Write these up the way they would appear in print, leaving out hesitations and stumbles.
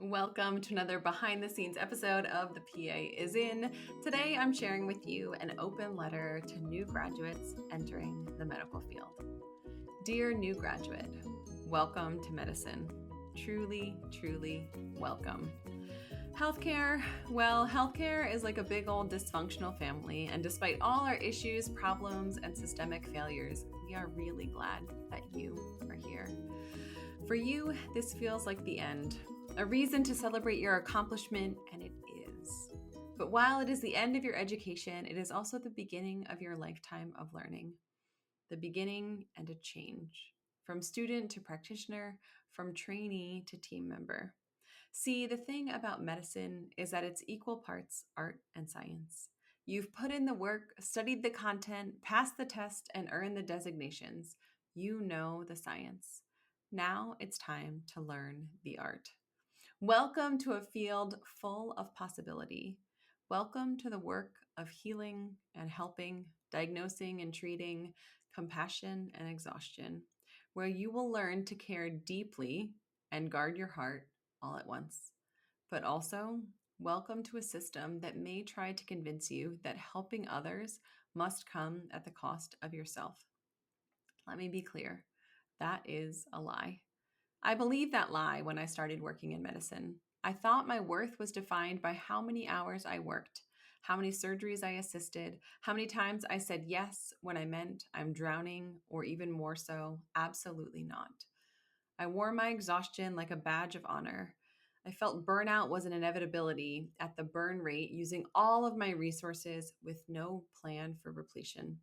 Welcome to another behind the scenes episode of The PA is In. Today I'm sharing with you an open letter to new graduates entering the medical field. Dear new graduate, welcome to medicine. Truly, truly welcome. Healthcare, well, healthcare is like a big old dysfunctional family, and despite all our issues, problems, and systemic failures, we are really glad that you are here. For you, this feels like the end, a reason to celebrate your accomplishment, and it is. But while it is the end of your education, it is also the beginning of your lifetime of learning, the beginning and a change, from student to practitioner, from trainee to team member. See, the thing about medicine is that it's equal parts art and science. You've put in the work, studied the content, passed the test, and earned the designations. You know the science. Now it's time to learn the art. Welcome to a field full of possibility. Welcome to the work of healing and helping, diagnosing and treating, compassion and exhaustion, where you will learn to care deeply and guard your heart all at once. But also, welcome to a system that may try to convince you that helping others must come at the cost of yourself. Let me be clear, that is a lie. I believed that lie when I started working in medicine. I thought my worth was defined by how many hours I worked, how many surgeries I assisted, how many times I said yes when I meant I'm drowning, or even more so, absolutely not. I wore my exhaustion like a badge of honor. I felt burnout was an inevitability at the burn rate, using all of my resources with no plan for repletion.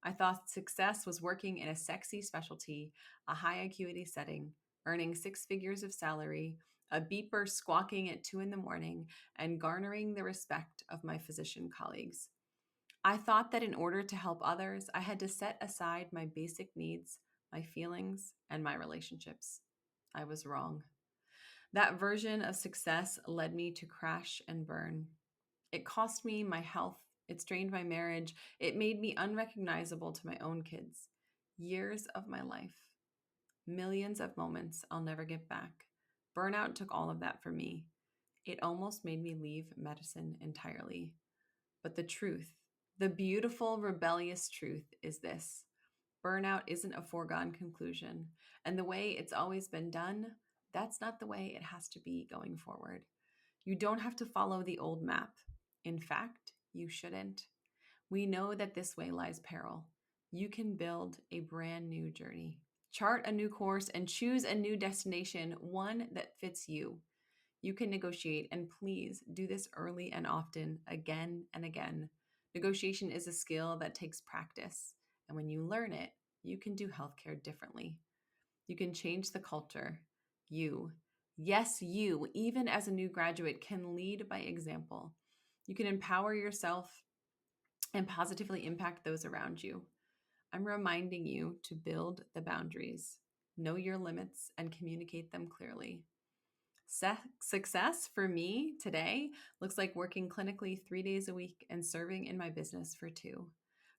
I thought success was working in a sexy specialty, a high acuity setting, earning 6 figures of salary, a beeper squawking at 2 a.m, and garnering the respect of my physician colleagues. I thought that in order to help others, I had to set aside my basic needs, my feelings, and my relationships. I was wrong. That version of success led me to crash and burn. It cost me my health. It strained my marriage. It made me unrecognizable to my own kids. Years of my life. Millions of moments I'll never get back. Burnout took all of that from me. It almost made me leave medicine entirely. But the truth, the beautiful, rebellious truth is this: burnout isn't a foregone conclusion. And the way it's always been done, that's not the way it has to be going forward. You don't have to follow the old map. In fact, you shouldn't. We know that this way lies peril. You can build a brand new journey, chart a new course, and choose a new destination, one that fits you. You can negotiate, and please do this early and often, again and again. Negotiation is a skill that takes practice, and when you learn it, you can do healthcare differently. You can change the culture. You, yes, you, even as a new graduate, can lead by example. You can empower yourself and positively impact those around you. I'm reminding you to build the boundaries, know your limits, and communicate them clearly. Success for me today looks like working clinically 3 days a week and serving in my business for 2.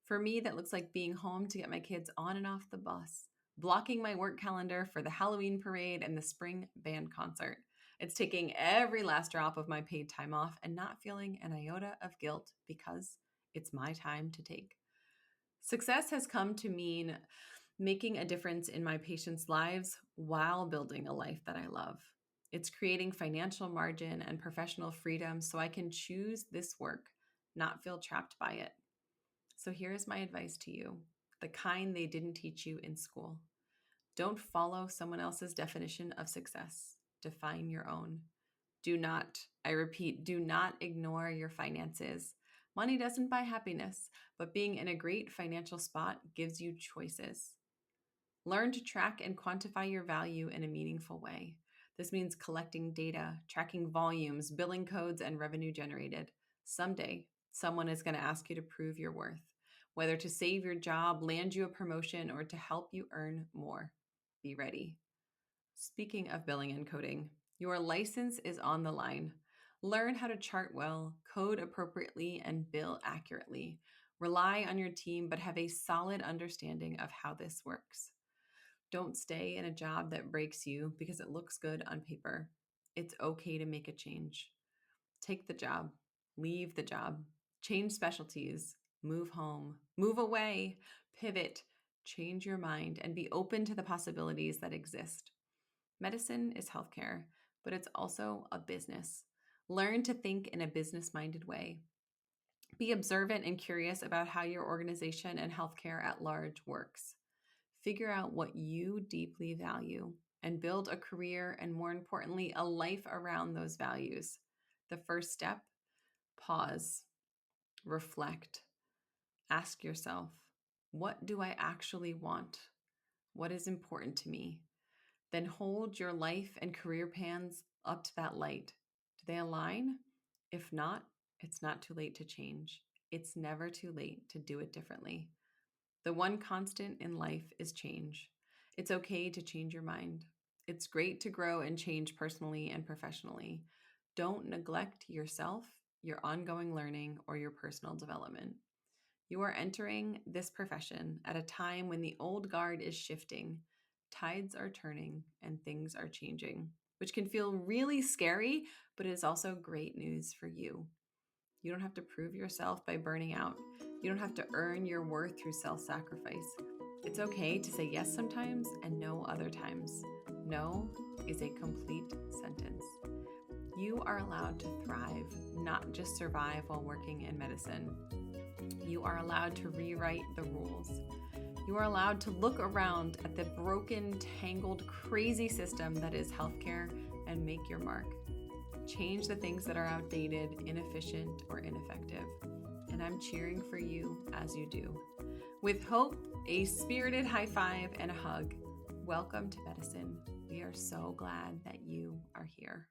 For me, that looks like being home to get my kids on and off the bus, blocking my work calendar for the Halloween parade and the spring band concert. It's taking every last drop of my paid time off and not feeling an iota of guilt because it's my time to take. Success has come to mean making a difference in my patients' lives while building a life that I love. It's creating financial margin and professional freedom so I can choose this work, not feel trapped by it. So here is my advice to you, the kind they didn't teach you in school. Don't follow someone else's definition of success. Define your own. Do not, I repeat, do not ignore your finances. Money doesn't buy happiness, but being in a great financial spot gives you choices. Learn to track and quantify your value in a meaningful way. This means collecting data, tracking volumes, billing codes, and revenue generated. Someday, someone is going to ask you to prove your worth, whether to save your job, land you a promotion, or to help you earn more. Be ready. Speaking of billing and coding, your license is on the line. Learn how to chart well, code appropriately, and bill accurately. Rely on your team, but have a solid understanding of how this works. Don't stay in a job that breaks you because it looks good on paper. It's okay to make a change. Take the job, leave the job, change specialties, move home, move away, pivot, change your mind, and be open to the possibilities that exist. Medicine is healthcare, but it's also a business. Learn to think in a business-minded way. Be observant and curious about how your organization and healthcare at large works. Figure out what you deeply value and build a career and, more importantly, a life around those values. The first step: pause, reflect, ask yourself, what do I actually want? What is important to me? Then hold your life and career plans up to that light. Do they align? If not, it's not too late to change. It's never too late to do it differently. The one constant in life is change. It's okay to change your mind. It's great to grow and change personally and professionally. Don't neglect yourself, your ongoing learning, or your personal development. You are entering this profession at a time when the old guard is shifting, tides are turning, and things are changing, which can feel really scary, but it is also great news for you. You don't have to prove yourself by burning out. You don't have to earn your worth through self-sacrifice. It's okay to say yes sometimes and no other times. No is a complete sentence. You are allowed to thrive, not just survive while working in medicine. You are allowed to rewrite the rules. You are allowed to look around at the broken, tangled, crazy system that is healthcare and make your mark. Change the things that are outdated, inefficient, or ineffective. And I'm cheering for you as you do. With hope, a spirited high five, and a hug, welcome to medicine. We are so glad that you are here.